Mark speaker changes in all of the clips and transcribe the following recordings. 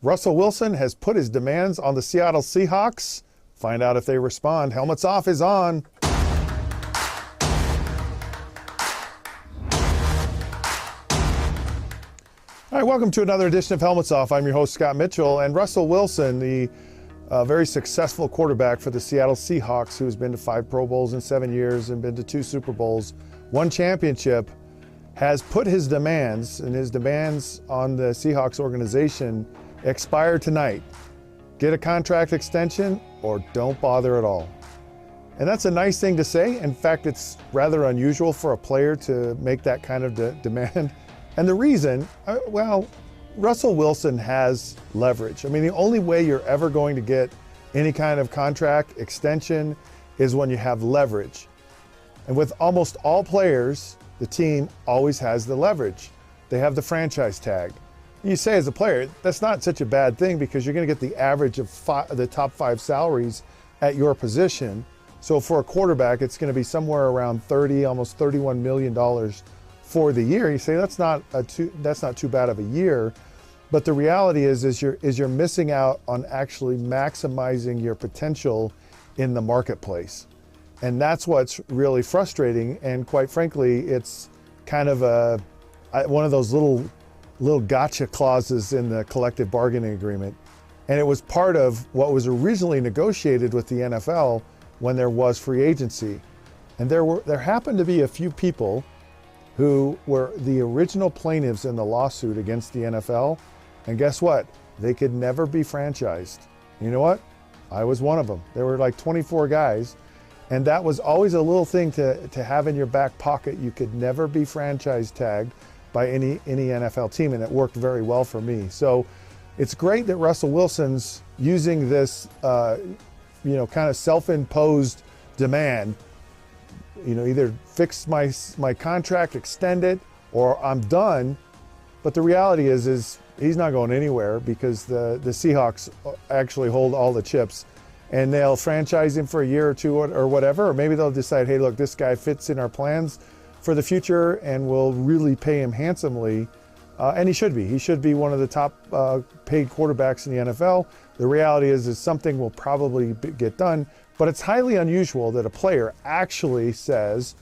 Speaker 1: Russell Wilson has put his demands on the Seattle Seahawks. Find out if they respond. Helmets Off is on. All right, welcome to another edition of Helmets Off. I'm your host, Scott Mitchell, and Russell Wilson, the very successful quarterback for the Seattle Seahawks, who has been to 5 Pro Bowls in 7 years and been to 2 Super Bowls, 1 championship, has put his demands, and his demands on the Seahawks organization expire tonight. Get a contract extension or don't bother at all. And that's a nice thing to say. In fact, it's rather unusual for a player to make that kind of demand. And the reason, well, Russell Wilson has leverage. I mean, the only way you're ever going to get any kind of contract extension is when you have leverage. And with almost all players, the team always has the leverage. They have the franchise tag. You say as a player, that's not such a bad thing because you're going to get the average of the top 5 salaries at your position. So for a quarterback, it's going to be somewhere around almost $31 million for the year. You say that's not too bad of a year, but the reality is you're missing out on actually maximizing your potential in the marketplace. And that's what's really frustrating. And quite frankly, it's kind of one of those little gotcha clauses in the collective bargaining agreement. And it was part of what was originally negotiated with the NFL when there was free agency. And there happened to be a few people who were the original plaintiffs in the lawsuit against the NFL. And guess what? They could never be franchised. You know what? I was one of them. There were like 24 guys. And that was always a little thing to have in your back pocket. You could never be franchise tagged by any NFL team, and it worked very well for me. So it's great that Russell Wilson's using this, kind of self-imposed demand. Either fix my contract, extend it, or I'm done. But the reality is he's not going anywhere because the Seahawks actually hold all the chips, and they'll franchise him for a year or 2 or whatever, or maybe they'll decide, hey, look, this guy fits in our plans for the future, and we'll really pay him handsomely. And he should be. He should be one of the top paid quarterbacks in the NFL. The reality is something will probably get done, but it's highly unusual that a player actually says,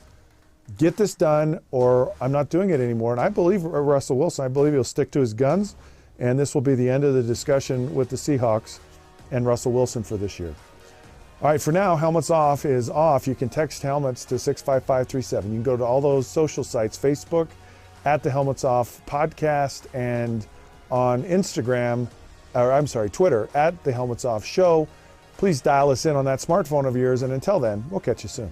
Speaker 1: get this done or I'm not doing it anymore. And I believe Russell Wilson, I believe he'll stick to his guns, and this will be the end of the discussion with the Seahawks and Russell Wilson for this year. All right, for now, Helmets Off is off. You can text Helmets to 65537. You can go to all those social sites, Facebook, at the Helmets Off podcast, and on Twitter, at the Helmets Off Show. Please dial us in on that smartphone of yours, and until then, we'll catch you soon.